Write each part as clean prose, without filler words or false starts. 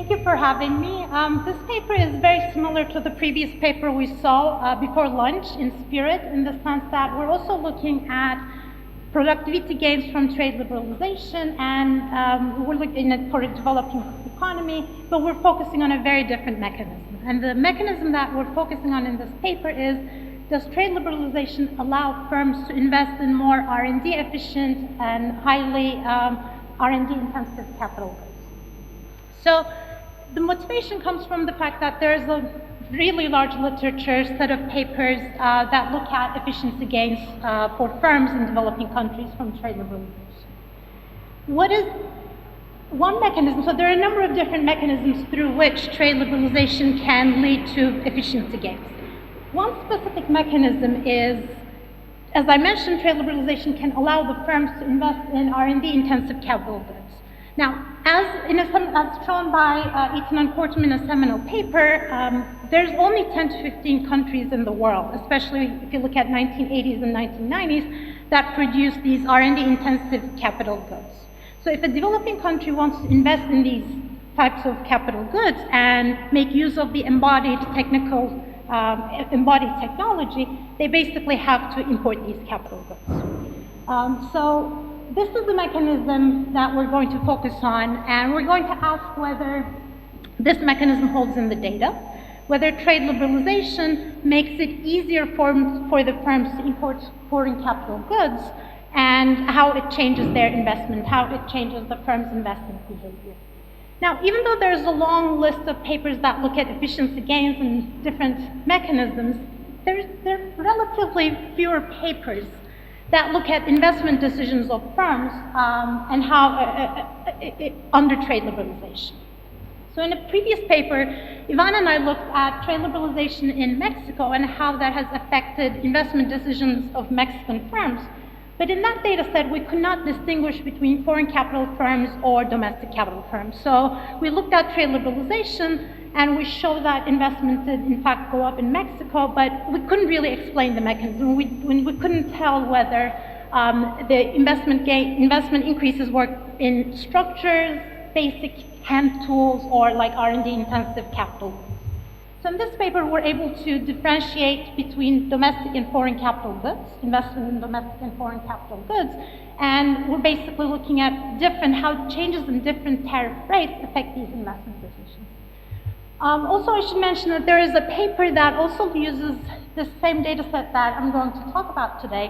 Thank you for having me. This paper is very similar to the previous paper we saw before lunch in spirit, in the sense that we're also looking at productivity gains from trade liberalization, and we're looking at for a developing economy, but we're focusing on a very different mechanism. And the mechanism that we're focusing on in this paper is, does trade liberalization allow firms to invest in more R&D efficient and highly R&D intensive capital goods? So the motivation comes from the fact that there is a really large literature set of papers that look at efficiency gains for firms in developing countries from trade liberalization. What is one mechanism? So there are a number of different mechanisms through which trade liberalization can lead to efficiency gains. One specific mechanism is, as I mentioned, trade liberalization can allow the firms to invest in R&D intensive capital goods. Now, as shown by Eaton and Kortum in a seminal paper, there's only 10 to 15 countries in the world, especially if you look at 1980s and 1990s, that produce these R&D intensive capital goods. So if a developing country wants to invest in these types of capital goods and make use of the embodied technology, they basically have to import these capital goods. So this is the mechanism that we're going to focus on, and we're going to ask whether this mechanism holds in the data, whether trade liberalization makes it easier for the firms to import foreign capital goods, and how it changes their investment, how it changes the firm's investment behavior. Now, even though there's a long list of papers that look at efficiency gains and different mechanisms, there are relatively fewer papers that look at investment decisions of firms and how under trade liberalization. So in a previous paper, Ivan and I looked at trade liberalization in Mexico and how that has affected investment decisions of Mexican firms. But in that data set, we could not distinguish between foreign capital firms or domestic capital firms. So we looked at trade liberalization, and we showed that investment did in fact go up in Mexico, but we couldn't really explain the mechanism. We couldn't tell whether the investment increases were in structures, basic hand tools, or like R&D intensive capital goods. So in this paper, we're able to differentiate between domestic and foreign capital goods, investment in domestic and foreign capital goods, and we're basically looking at how changes in different tariff rates affect these investment decisions. Also, I should mention that there is a paper that also uses the same data set that I'm going to talk about today,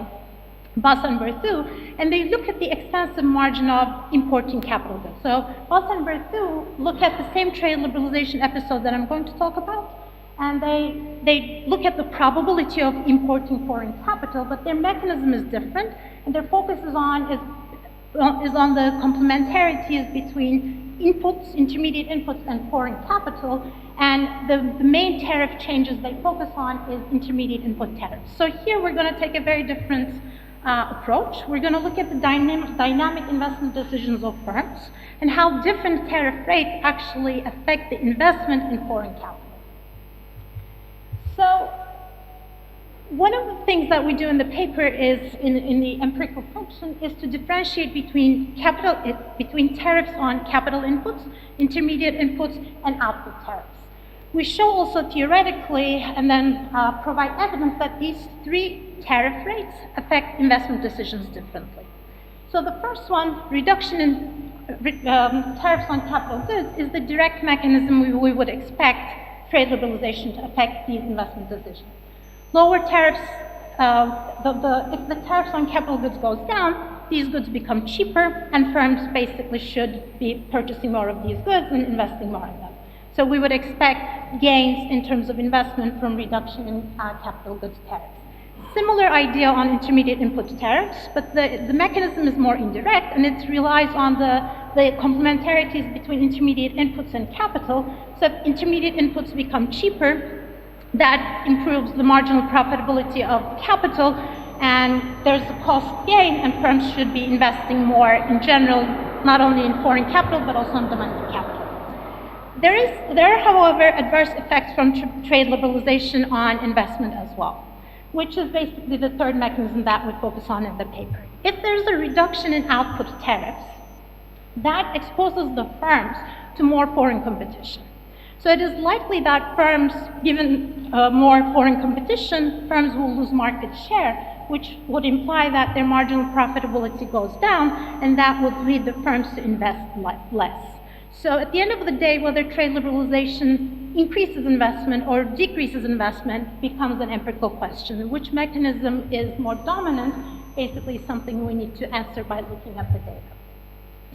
Bassa and Berthoud, and they look at the extensive margin of importing capital goods. So Bassa and Berthoud look at the same trade liberalization episode that I'm going to talk about, and they look at the probability of importing foreign capital, but their mechanism is different, and their focus is on the complementarities between inputs, intermediate inputs, and foreign capital, and the main tariff changes they focus on is intermediate input tariffs. So here we're going to take a very different approach. We're going to look at the dynamic investment decisions of firms and how different tariff rates actually affect the investment in foreign capital. So one of the things that we do in the paper is, in the empirical function, is to differentiate between tariffs on capital inputs, intermediate inputs, and output tariffs. We show also theoretically and then provide evidence that these three tariff rates affect investment decisions differently. So the first one, reduction in tariffs on capital goods, is the direct mechanism we would expect trade liberalization to affect these investment decisions. Lower tariffs, if the tariffs on capital goods goes down, these goods become cheaper, and firms basically should be purchasing more of these goods and investing more in them. So we would expect gains in terms of investment from reduction in capital goods tariffs. Similar idea on intermediate input tariffs, but the mechanism is more indirect, and it relies on the complementarities between intermediate inputs and capital. So if intermediate inputs become cheaper, that improves the marginal profitability of capital, and there's a cost gain, and firms should be investing more in general, not only in foreign capital, but also in domestic capital. There are, however, adverse effects from trade liberalization on investment as well, which is basically the third mechanism that we focus on in the paper. If there's a reduction in output tariffs, that exposes the firms to more foreign competition. So it is likely that firms, given more foreign competition, firms will lose market share, which would imply that their marginal profitability goes down, and that would lead the firms to invest less. So at the end of the day, whether trade liberalization increases investment or decreases investment becomes an empirical question. Which mechanism is more dominant, basically something we need to answer by looking at the data.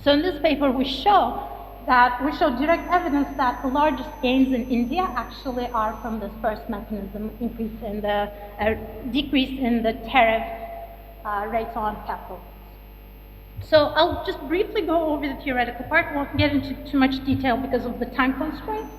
So in this paper, we show direct evidence that the largest gains in India actually are from this first mechanism, decrease in the tariff rates on capital. So I'll just briefly go over the theoretical part. I won't get into too much detail because of the time constraint.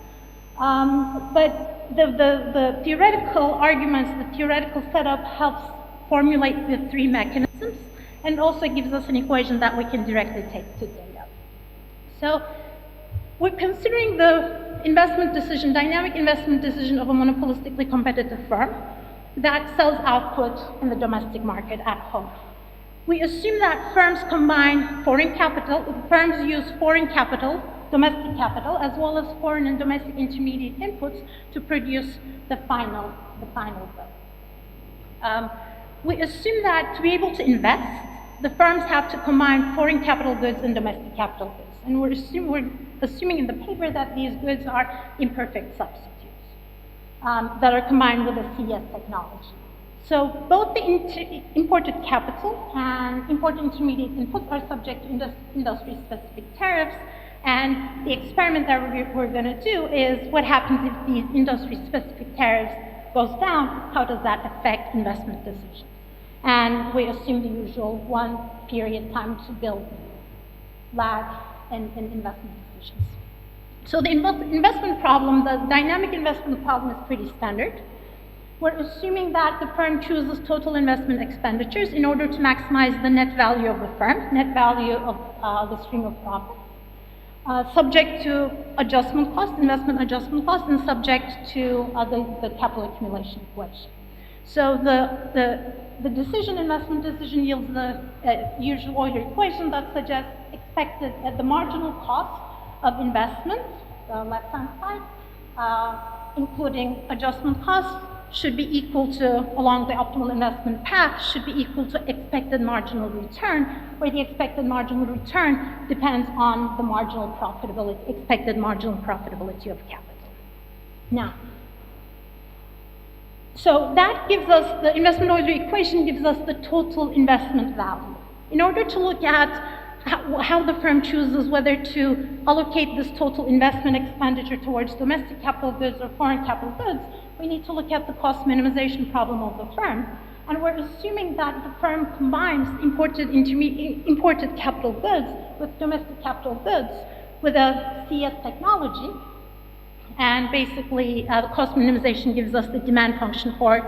But the theoretical arguments, the theoretical setup helps formulate the three mechanisms, and also gives us an equation that we can directly take to data. So we're considering the investment decision, dynamic investment decision of a monopolistically competitive firm that sells output in the domestic market at home. We assume that firms combine foreign capital, firms use foreign capital, domestic capital, as well as foreign and domestic intermediate inputs to produce the final good. We assume that to be able to invest, the firms have to combine foreign capital goods and domestic capital goods. And we're assuming in the paper that these goods are imperfect substitutes that are combined with a CS technology. So both the imported capital and imported intermediate inputs are subject to industry-specific tariffs. And the experiment that we're going to do is what happens if these industry-specific tariffs goes down, how does that affect investment decisions? And we assume the usual one period time to build lag in investment decisions. So the investment problem, the dynamic investment problem is pretty standard. We're assuming that the firm chooses total investment expenditures in order to maximize the net value of the firm, net value of the stream of profits, subject to adjustment cost, investment adjustment cost, and subject to the capital accumulation equation. So the investment decision yields the usual Euler equation that suggests expected at the marginal cost of investment, the left-hand side, including adjustment costs, should be equal to, along the optimal investment path, should be equal to expected marginal return, where the expected marginal return depends on the marginal profitability, expected marginal profitability of capital. Now, so that gives us, the investment Euler equation gives us the total investment value. In order to look at how the firm chooses whether to allocate this total investment expenditure towards domestic capital goods or foreign capital goods, we need to look at the cost minimization problem of the firm. And we're assuming that the firm combines imported capital goods with domestic capital goods with a CS technology. And basically, the cost minimization gives us the demand function for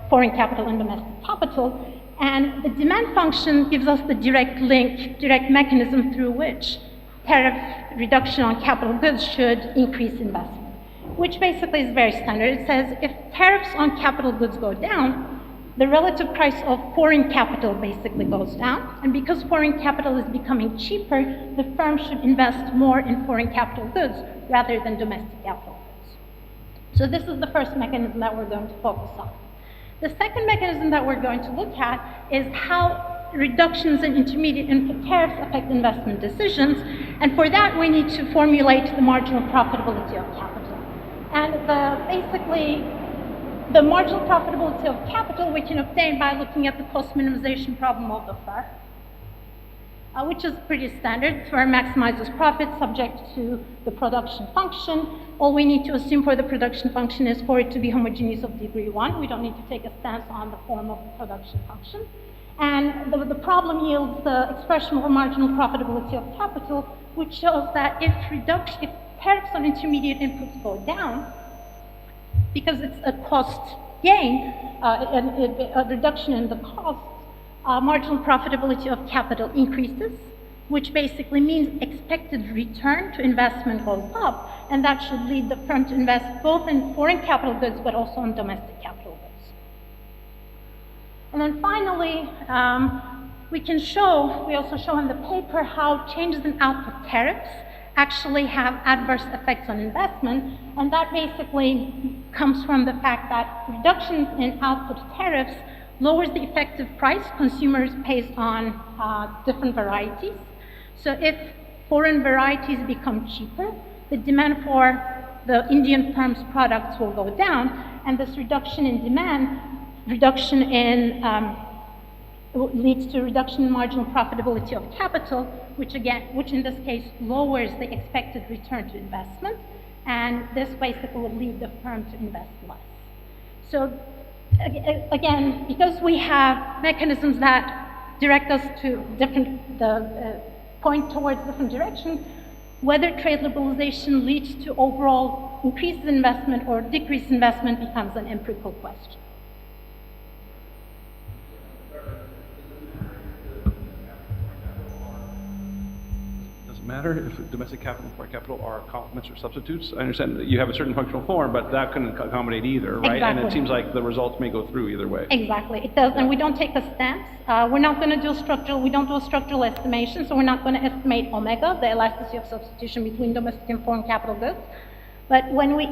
foreign capital and domestic capital. And the demand function gives us the direct mechanism through which tariff reduction on capital goods should increase investment, which basically is very standard. It says if tariffs on capital goods go down, the relative price of foreign capital basically goes down. And because foreign capital is becoming cheaper, the firm should invest more in foreign capital goods rather than domestic capital goods. So this is the first mechanism that we're going to focus on. The second mechanism that we're going to look at is how reductions in intermediate input tariffs affect investment decisions. And for that, we need to formulate the marginal profitability of capital. And basically, the marginal profitability of capital we can obtain by looking at the cost minimization problem of the firm, which is pretty standard. The firm maximizes profits subject to the production function. All we need to assume for the production function is for it to be homogeneous of degree 1. We don't need to take a stance on the form of the production function. And the problem yields the expression of a marginal profitability of capital, which shows that if tariffs on intermediate inputs go down, because it's a cost gain, a reduction in the cost, marginal profitability of capital increases, which basically means expected return to investment goes up, and that should lead the firm to invest both in foreign capital goods but also in domestic capital goods. And then finally, we also show in the paper how changes in output tariffs actually have adverse effects on investment, and that basically comes from the fact that reductions in output tariffs lowers the effective price consumers pays on different varieties. So if foreign varieties become cheaper, the demand for the Indian firm's products will go down, and this reduction in demand, leads to reduction in marginal profitability of capital, which in this case lowers the expected return to investment, and this basically will lead the firm to invest less. So again, because we have mechanisms that direct us to point towards different directions, whether trade liberalization leads to overall increased investment or decreased investment becomes an empirical question. Matter if domestic capital and foreign capital are complements or substitutes? I understand that you have a certain functional form, but that couldn't accommodate either, right? Exactly. And it seems like the results may go through either way. Exactly, it does, and we don't take a stance. We're not going to do we don't do a structural estimation, so we're not going to estimate omega, the elasticity of substitution between domestic and foreign capital goods. But when we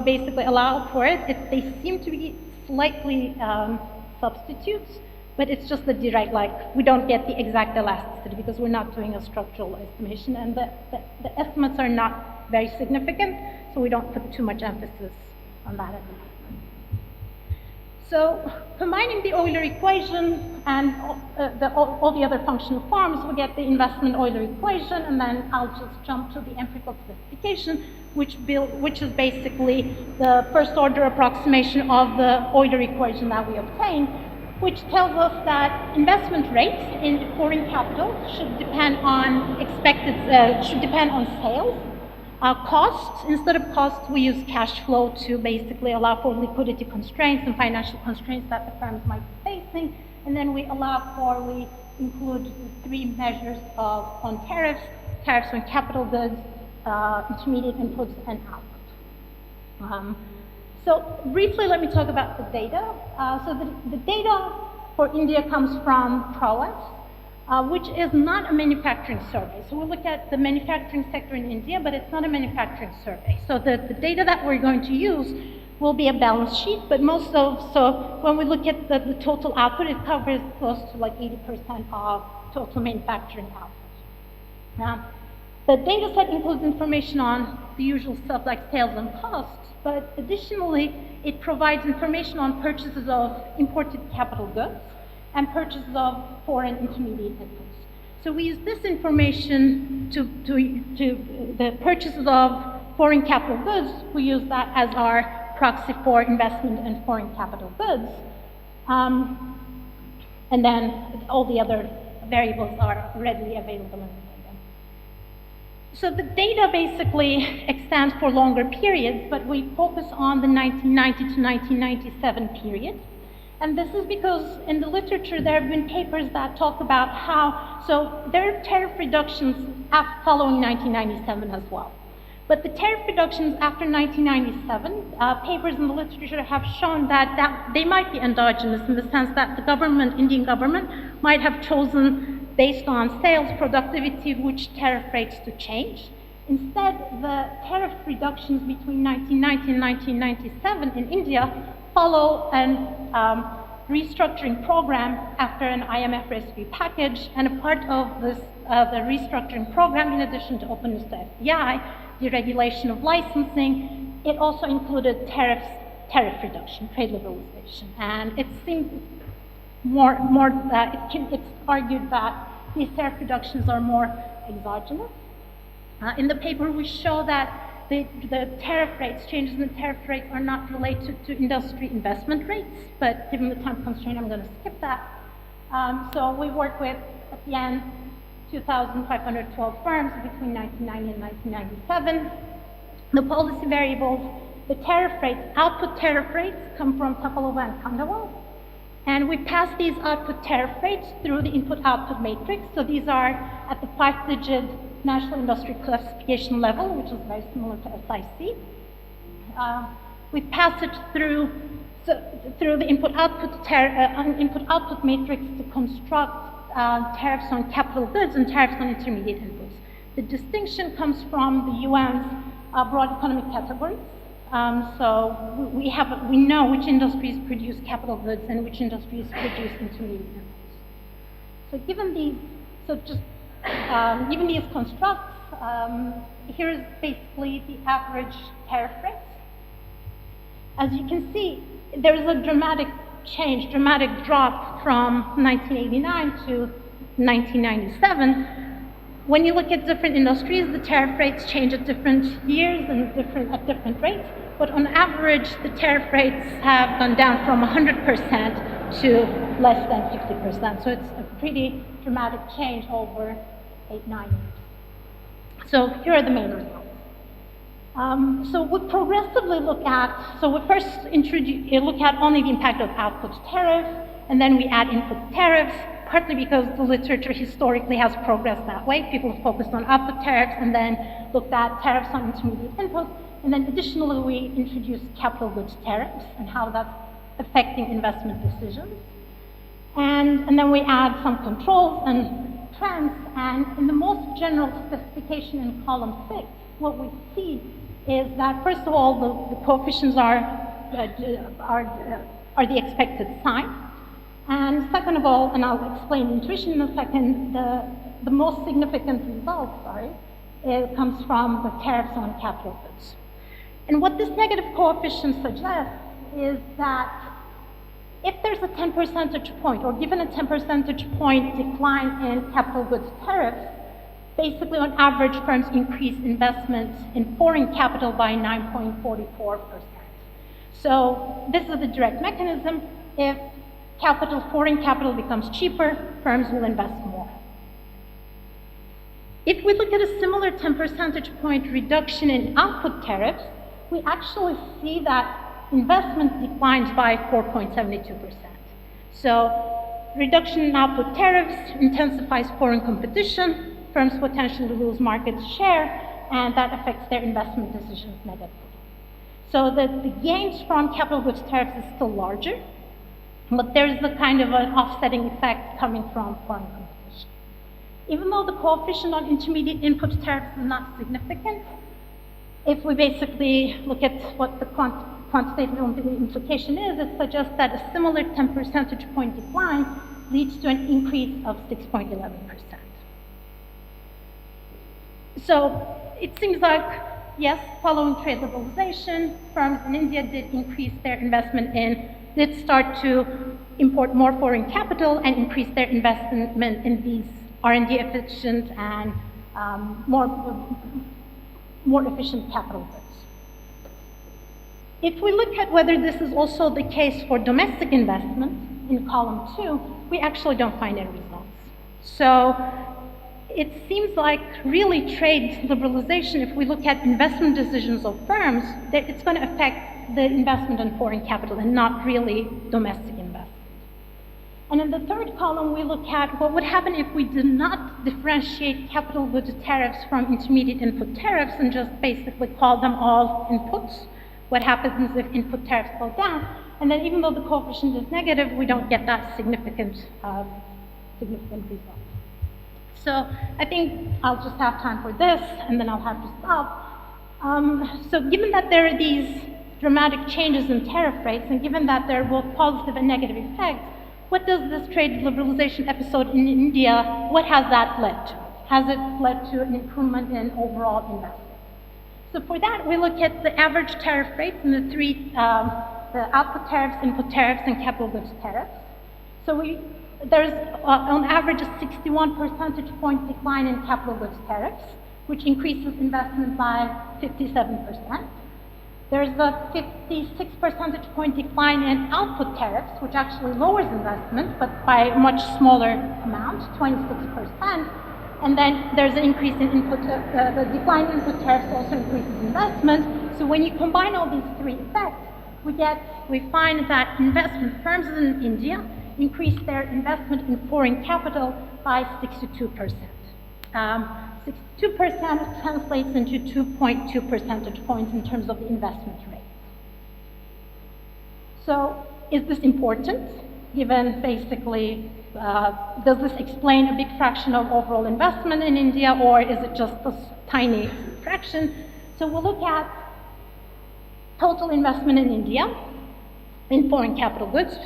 basically allow for it, they seem to be slightly substitutes, but it's just the direct, we don't get the exact elasticity because we're not doing a structural estimation, and the estimates are not very significant, so we don't put too much emphasis on that at the moment. So combining the Euler equation and all the other functional forms, we get the investment Euler equation, and then I'll just jump to the empirical specification, which is basically the first order approximation of the Euler equation that we obtained, which tells us that investment rates in foreign capital should depend on sales. Costs, instead of costs, we use cash flow to basically allow for liquidity constraints and financial constraints that the firms might be facing. And then we include the three measures on tariffs on capital goods, intermediate inputs, and output. So briefly, let me talk about the data. So the data for India comes from PROAS, which is not a manufacturing survey. So we look at the manufacturing sector in India, but it's not a manufacturing survey. So the data that we're going to use will be a balance sheet, but so when we look at the total output, it covers close to 80% of total manufacturing output. The data set includes information on the usual stuff like sales and costs, but additionally, it provides information on purchases of imported capital goods and purchases of foreign intermediate inputs. So we use this information to the purchases of foreign capital goods. We use that as our proxy for investment in foreign capital goods. And then all the other variables are readily available in the data. So the data basically extends for longer periods, but we focus on the 1990 to 1997 period. And this is because in the literature there have been papers that talk about so there are tariff reductions following 1997 as well. But the tariff reductions after 1997, papers in the literature have shown that they might be endogenous in the sense that the Indian government, might have chosen based on sales productivity which tariff rates to change. Instead, the tariff reductions between 1990 and 1997 in India follow an restructuring program after an IMF rescue package, and a part of this, the restructuring program, in addition to openness to FDI, deregulation of licensing, it also included tariff reduction, trade liberalization, and it seems it's argued that these tariff reductions are more exogenous. In the paper, we show that the changes in the tariff rates are not related to industry investment rates, but given the time constraint, I'm going to skip that. So we work with, at the end, 2,512 firms between 1990 and 1997. The policy variables, the tariff rates, output tariff rates come from Topalova and Kandawal. And we pass these output tariff rates through the input-output matrix. So these are at the 5-digit national industry classification level, which is very similar to SIC. We pass it through the input-output matrix to construct tariffs on capital goods and tariffs on intermediate inputs. The distinction comes from the UN's broad economic categories. So we know which industries produce capital goods and which industries produce intermediate inputs. So given these constructs, here's basically the average tariff rates. As you can see, there is a dramatic change, dramatic drop from 1989 to 1997. When you look at different industries, the tariff rates change at different years and at different rates. But on average, the tariff rates have gone down from 100% to less than 50%. So it's a pretty dramatic change over 8-9 years. So here are the main results. So we progressively look at, so we first look at only the impact of output tariff, and then we add input tariffs, partly because the literature historically has progressed that way. People focused on output tariffs and then looked at tariffs on intermediate inputs, and then additionally we introduced capital goods tariffs and how that's affecting investment decisions. And then we add some controls and trends, and in the most general specification in column 6, what we see is that, first of all, the coefficients are the expected sign. And second of all, and I'll explain intuition in a second, the most significant result, it comes from the tariffs on capital goods. And what this negative coefficient suggests is that if there's a 10 percentage point, or given a 10 percentage point decline in capital goods tariffs, basically on average firms increase investment in foreign capital by 9.44%. So this is the direct mechanism. If foreign capital becomes cheaper, firms will invest more. If we look at a similar 10 percentage point reduction in output tariffs, we actually see that investment declines by 4.72%. So reduction in output tariffs intensifies foreign competition, firms potentially lose market share, and that affects their investment decisions negatively. So the gains from capital goods tariffs is still larger, but there's a kind of an offsetting effect coming from foreign competition. Even though the coefficient on intermediate input tariffs is not significant, if we basically look at what the quantitative implication is, it suggests that a similar 10 percentage point decline leads to an increase of 6.11%. So it seems like, yes, following trade liberalization, firms in India did start to import more foreign capital and increase their investment in these R&D efficient and more efficient capital goods. If we look at whether this is also the case for domestic investment in column 2, we actually don't find any results. So it seems like really trade liberalization, if we look at investment decisions of firms, that it's going to affect the investment in foreign capital and not really domestic investment. And in the third column, we look at what would happen if we did not differentiate capital goods tariffs from intermediate input tariffs and just basically call them all inputs. What happens if input tariffs go down? And then even though the coefficient is negative, we don't get that significant result. So I think I'll just have time for this, and then I'll have to stop. So given that there are these dramatic changes in tariff rates, and given that there are both positive and negative effects, what does this trade liberalization episode in India, what has that led to? Has it led to an improvement in overall investment? So for that, we look at the average tariff rates in the three, the output tariffs, input tariffs, and capital goods tariffs. So there's on average a 61 percentage point decline in capital goods tariffs, which increases investment by 57%. There's a 56 percentage point decline in output tariffs, which actually lowers investment, but by a much smaller amount, 26%. And then there's an increase in the decline in input tariffs also increases investment. So when you combine all these three effects, we find that investment firms in India increase their investment in foreign capital by 62%. 62% translates into 2.2 percentage points in terms of the investment rate. So is this important? given basically, does this explain a big fraction of overall investment in India, or is it just a tiny fraction? So we'll look at total investment in India in foreign capital goods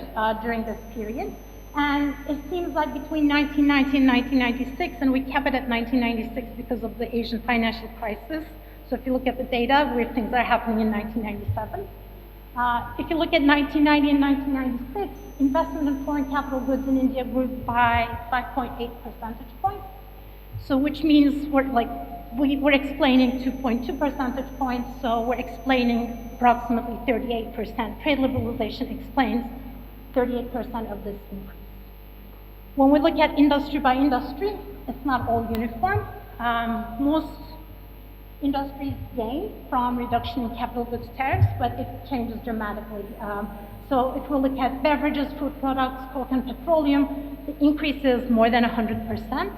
during this period. And it seems like between 1990 and 1996, and we kept it at 1996 because of the Asian financial crisis. So if you look at the data, weird things are happening in 1997. If you look at 1990 and 1996, investment in foreign capital goods in India grew by 5.8 percentage points. So which means we're explaining 2.2 percentage points, so we're explaining approximately 38%. Trade liberalization explains 38% of this increase. When we look at industry by industry, it's not all uniform. Most industries gain from reduction in capital goods tariffs, but it changes dramatically. So if we look at beverages, food products, coke and petroleum, the increase is more than 100%.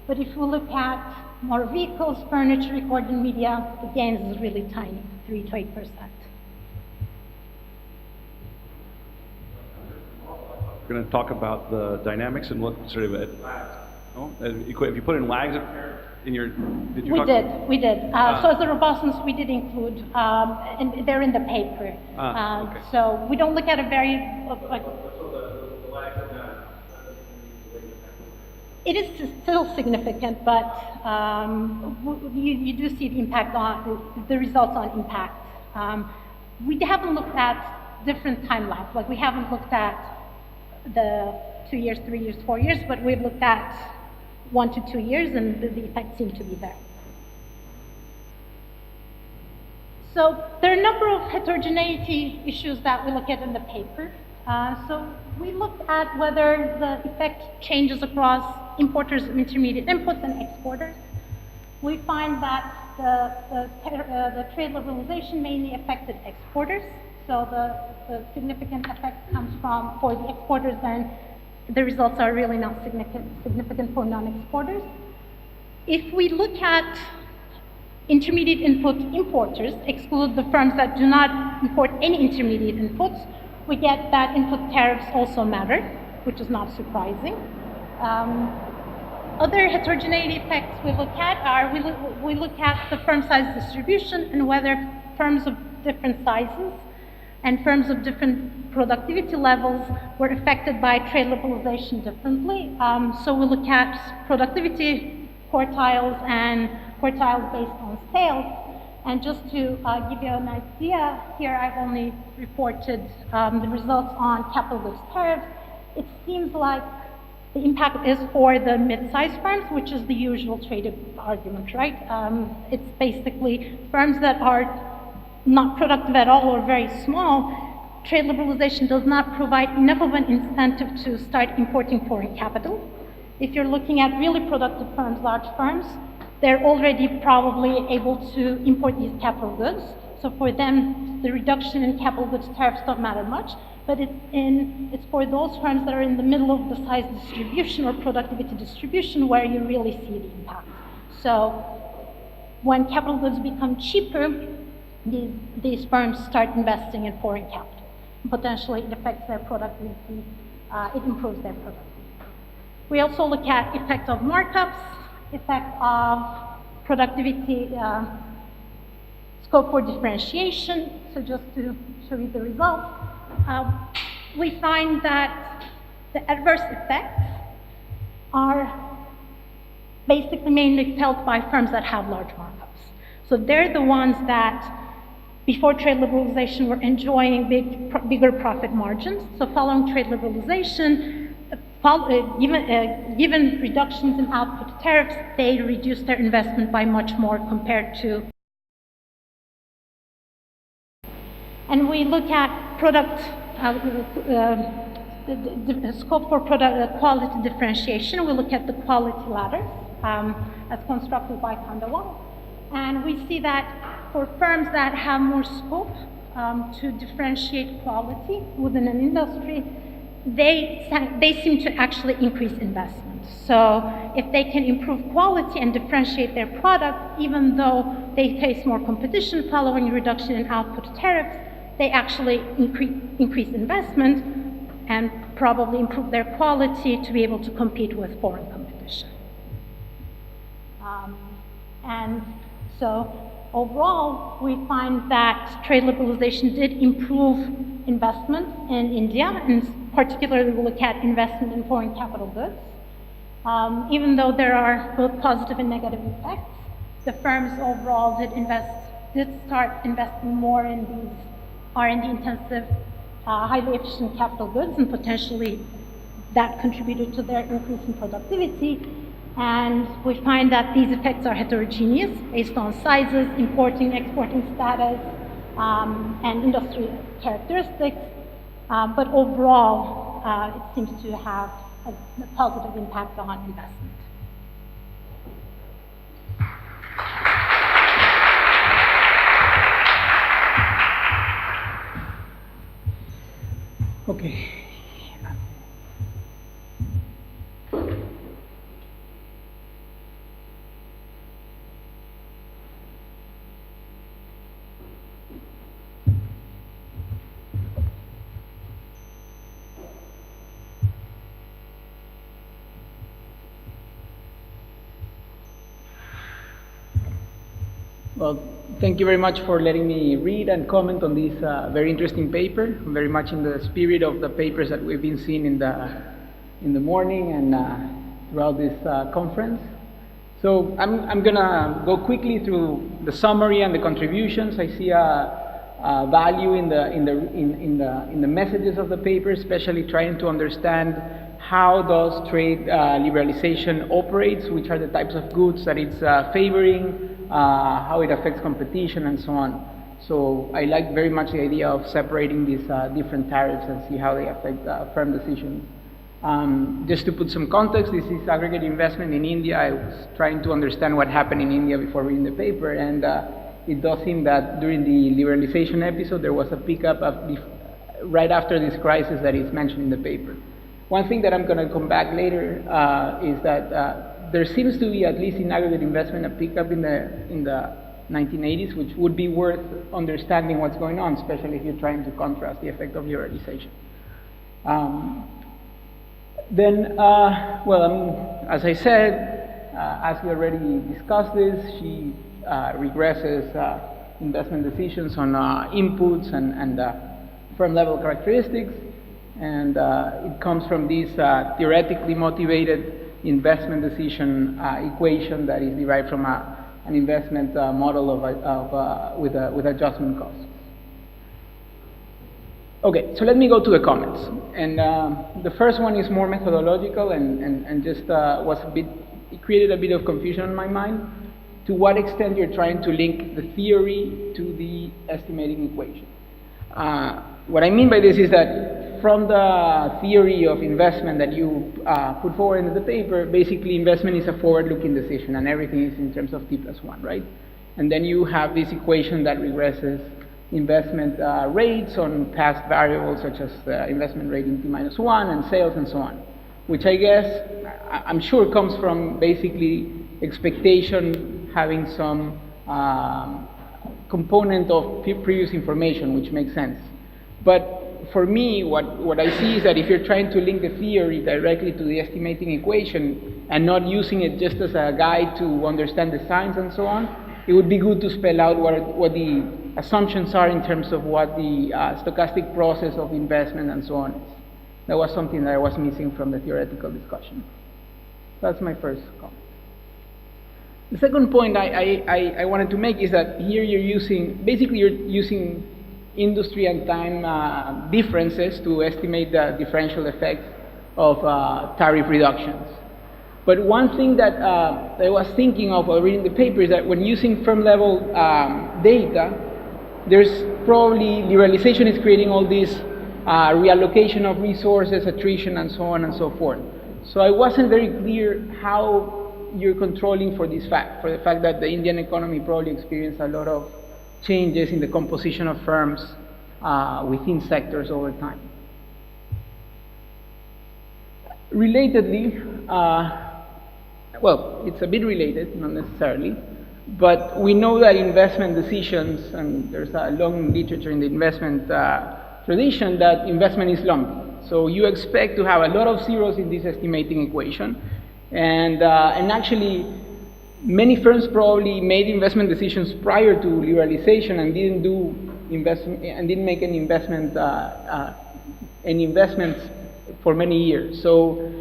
But if we look at motor vehicles, furniture, recorded media, the gains is really tiny, 3 to 8%. We're going to talk about the dynamics and what sort of if you put in lags in your, did you We did. So as a robustness, we did include, and they're in the paper. Okay. So we don't look at a very, it is still significant, but you do see the impact on, the results on impact. We haven't looked at different time lags, like we haven't looked at the 2 years, 3 years, 4 years, but we've looked at 1 to 2 years, and the effects seem to be there. So there are a number of heterogeneity issues that we look at in the paper. So we looked at whether the effect changes across importers of intermediate inputs and exporters. We find that the trade liberalization mainly affected exporters. So the significant effect comes from, for the exporters, then the results are really not significant for non-exporters. If we look at intermediate input importers, exclude the firms that do not import any intermediate inputs, we get that input tariffs also matter, which is not surprising. Other heterogeneity effects we look at are, we look at the firm size distribution and whether firms of different sizes and firms of different productivity levels were affected by trade liberalization differently. So we look at productivity quartiles and quartiles based on sales. And just to give you an idea, here I've only reported the results on capital goods tariffs. It seems like the impact is for the mid-sized firms, which is the usual trade argument, right? It's basically firms that are not productive at all or very small. Trade liberalization does not provide enough of an incentive to start importing foreign capital. If you're looking at really productive firms, large firms, they're already probably able to import these capital goods. So for them, the reduction in capital goods tariffs don't matter much, but it's for those firms that are in the middle of the size distribution or productivity distribution where you really see the impact. So when capital goods become cheaper, these firms start investing in foreign capital. Potentially, it affects their productivity, it improves their productivity. We also look at effect of markups, effect of productivity, scope for differentiation. So just to show you the results, we find that the adverse effects are basically mainly felt by firms that have large markups. So they're the ones that before trade liberalization were enjoying bigger profit margins. So following trade liberalization, given reductions in output tariffs, they reduced their investment by much more compared to. And we look at product, the scope for product quality differentiation. We look at the quality ladders as constructed by Kandawal. And we see that for firms that have more scope to differentiate quality within an industry, they seem to actually increase investment. So if they can improve quality and differentiate their product, even though they face more competition following a reduction in output tariffs, they actually increase investment. and probably improve their quality to be able to compete with foreign competition. And so overall, we find that trade liberalization did improve investment in India, and particularly we look at investment in foreign capital goods. Even though there are both positive and negative effects, the firms overall did start investing more in these R&D intensive, highly efficient capital goods, and potentially that contributed to their increase in productivity. And we find that these effects are heterogeneous based on sizes, importing, exporting status, and industry characteristics. But overall, it seems to have a positive impact on investment. Okay. Well, thank you very much for letting me read and comment on this very interesting paper. Very much in the spirit of the papers that we've been seeing in the morning and throughout this conference. So I'm gonna go quickly through the summary and the contributions. I see a value in the messages of the paper, especially trying to understand how does trade liberalization operates, which are the types of goods that it's favoring, how it affects competition, and so on. So I like very much the idea of separating these different tariffs and see how they affect firm decisions. Just to put some context, this is aggregate investment in India. I was trying to understand what happened in India before reading the paper, and it does seem that during the liberalization episode, there was a pickup right after this crisis that is mentioned in the paper. One thing that I'm going to come back later is that there seems to be, at least in aggregate investment, a pickup in the 1980s, which would be worth understanding what's going on, especially if you're trying to contrast the effect of liberalization. As I said, Asli already discussed this. She regresses investment decisions on inputs and firm level characteristics, and it comes from this theoretically motivated investment decision equation that is derived from an investment model with adjustment costs. Okay, so let me go to the comments. And the first one is more methodological and just it created a bit of confusion in my mind. To what extent you're trying to link the theory to the estimating equation. What I mean by this is that from the theory of investment that you put forward in the paper, basically investment is a forward-looking decision and everything is in terms of T+1, right? And then you have this equation that regresses investment rates on past variables such as the investment rate in T-1 and sales and so on, which I guess, I'm sure comes from basically expectation having some component of previous information, which makes sense. But for me, what I see is that if you're trying to link the theory directly to the estimating equation and not using it just as a guide to understand the science and so on, it would be good to spell out what the assumptions are in terms of what the stochastic process of investment and so on is. That was something that I was missing from the theoretical discussion. That's my first comment. The second point I wanted to make is that here you're using industry and time differences to estimate the differential effects of tariff reductions. But one thing that I was thinking of while reading the paper is that when using firm level data, there's probably liberalization is creating all this reallocation of resources, attrition, and so on and so forth. So I wasn't very clear how you're controlling for this fact, for the fact that the Indian economy probably experienced a lot of changes in the composition of firms within sectors over time. Relatedly, well, it's a bit related, not necessarily, but we know that investment decisions, and there's a long literature in the investment tradition, that investment is lumpy. So you expect to have a lot of zeros in this estimating equation. And actually, many firms probably made investment decisions prior to liberalization and didn't do investment and didn't make any investments for many years. So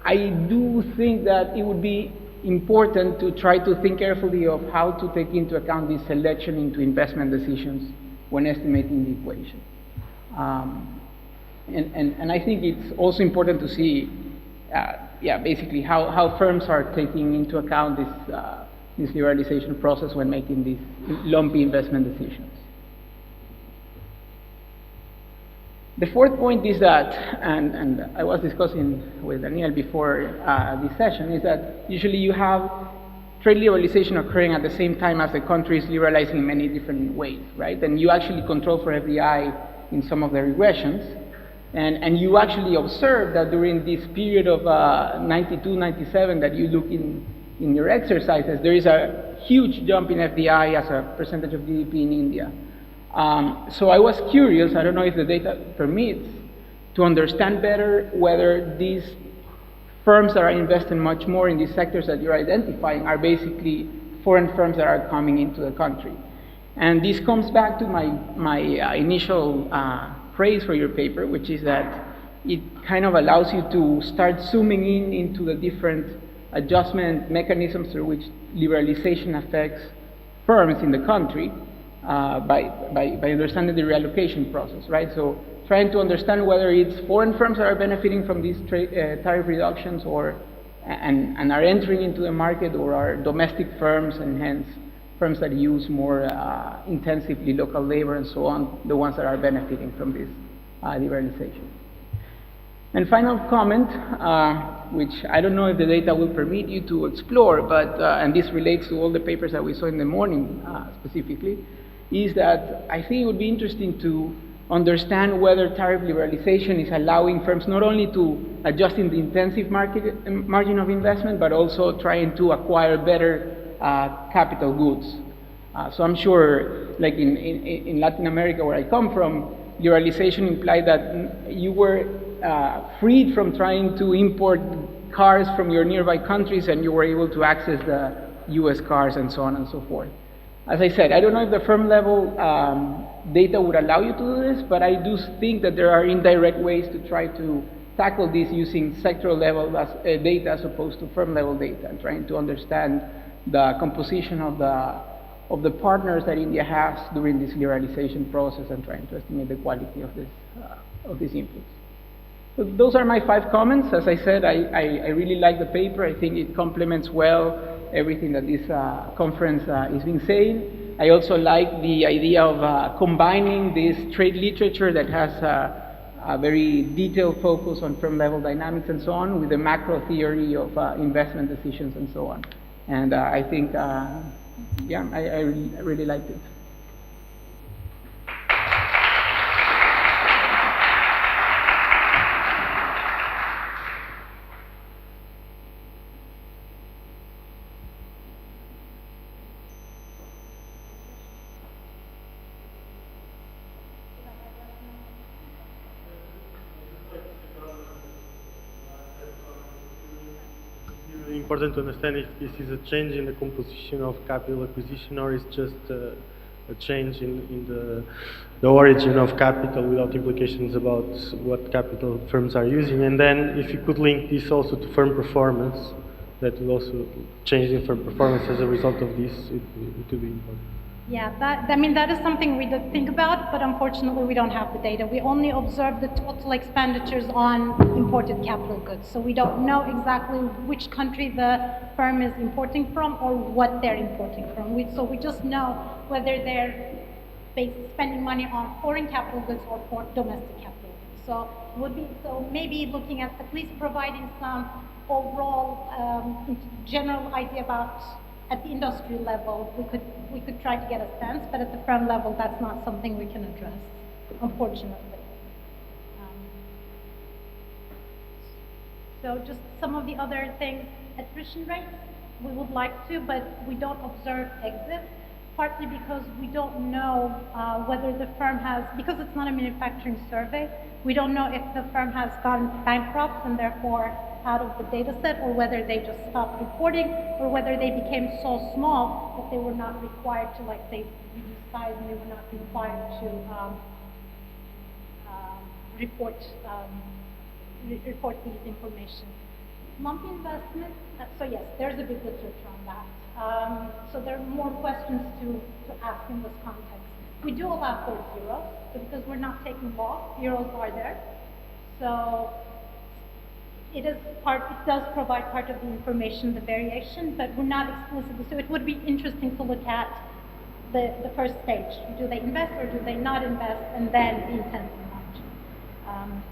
I do think that it would be important to try to think carefully of how to take into account this selection into investment decisions when estimating the equation. And I think it's also important to see, basically how firms are taking into account this liberalization process when making these lumpy investment decisions. The fourth point is that, and I was discussing with Daniel before this session, is that usually you have trade liberalization occurring at the same time as the country is liberalizing in many different ways, right? And you actually control for FDI in some of the regressions. And you actually observe that during this period of 92, 97 that you look in your exercises, there is a huge jump in FDI as a percentage of GDP in India. So I was curious, I don't know if the data permits, to understand better whether these firms that are investing much more in these sectors that you're identifying are basically foreign firms that are coming into the country. And this comes back to my initial praise for your paper, which is that it kind of allows you to start zooming into the different adjustment mechanisms through which liberalization affects firms in the country by understanding the reallocation process, right? So trying to understand whether it's foreign firms that are benefiting from these tariff reductions and are entering into the market, or are domestic firms and hence firms that use more intensively local labor and so on, the ones that are benefiting from this liberalization. And final comment, which I don't know if the data will permit you to explore, but, and this relates to all the papers that we saw in the morning specifically, is that I think it would be interesting to understand whether tariff liberalization is allowing firms not only to adjust in the intensive margin of investment, but also trying to acquire better capital goods. So I'm sure, like in Latin America, where I come from, liberalization implied that you were freed from trying to import cars from your nearby countries, and you were able to access the US cars and so on and so forth. As I said, I don't know if the firm level data would allow you to do this, but I do think that there are indirect ways to try to tackle this using sectoral level data as opposed to firm level data, and trying to understand the composition of the partners that India has during this liberalization process, and trying to estimate the quality of this inputs. So those are my 5 comments. As I said, I really like the paper. I think it complements well everything that this conference is been saying. I also like the idea of combining this trade literature that has a very detailed focus on firm level dynamics and so on with the macro theory of investment decisions and so on. And I think, I really liked it. Important to understand if this is a change in the composition of capital acquisition, or is just a change in the origin of capital without implications about what capital firms are using. And then if you could link this also to firm performance, that will also change in firm performance as a result of this, it would be important. Yeah, that is something we did think about, but unfortunately we don't have the data. We only observe the total expenditures on imported capital goods. So we don't know exactly which country the firm is importing from or what they're importing from. So we just know whether they're spending money on foreign capital goods or for domestic capital goods. So maybe looking at least providing some overall general idea about at the industry level, we could try to get a sense, but at the firm level, that's not something we can address, unfortunately. So just some of the other things, attrition rates, we would like to, but we don't observe exit. partly because we don't know whether the firm has, because it's not a manufacturing survey, we don't know if the firm has gone bankrupt and therefore out of the data set, or whether they just stopped reporting, or whether they became so small that they were not required to, like, they reduced size and they were not required to report these information. Lumpy investments, so yes, there's a big literature on that. So there are more questions to ask in this context. We do allow for zeros, so because we're not taking loss, zeros are there. So it does provide part of the information, the variation, but we're not explicitly, so it would be interesting to look at the first stage. Do they invest or do they not invest, and then the intent to margin.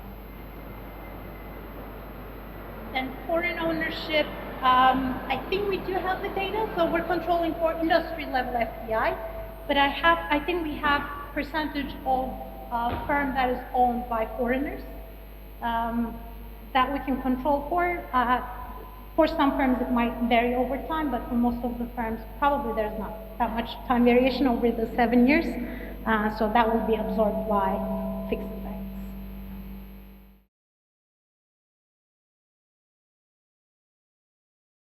And foreign ownership, I think we do have the data, so we're controlling for industry level FDI, but I think we have percentage of firm that is owned by foreigners that we can control for. For some firms it might vary over time, but for most of the firms probably there's not that much time variation over the 7 years, so that will be absorbed by fixed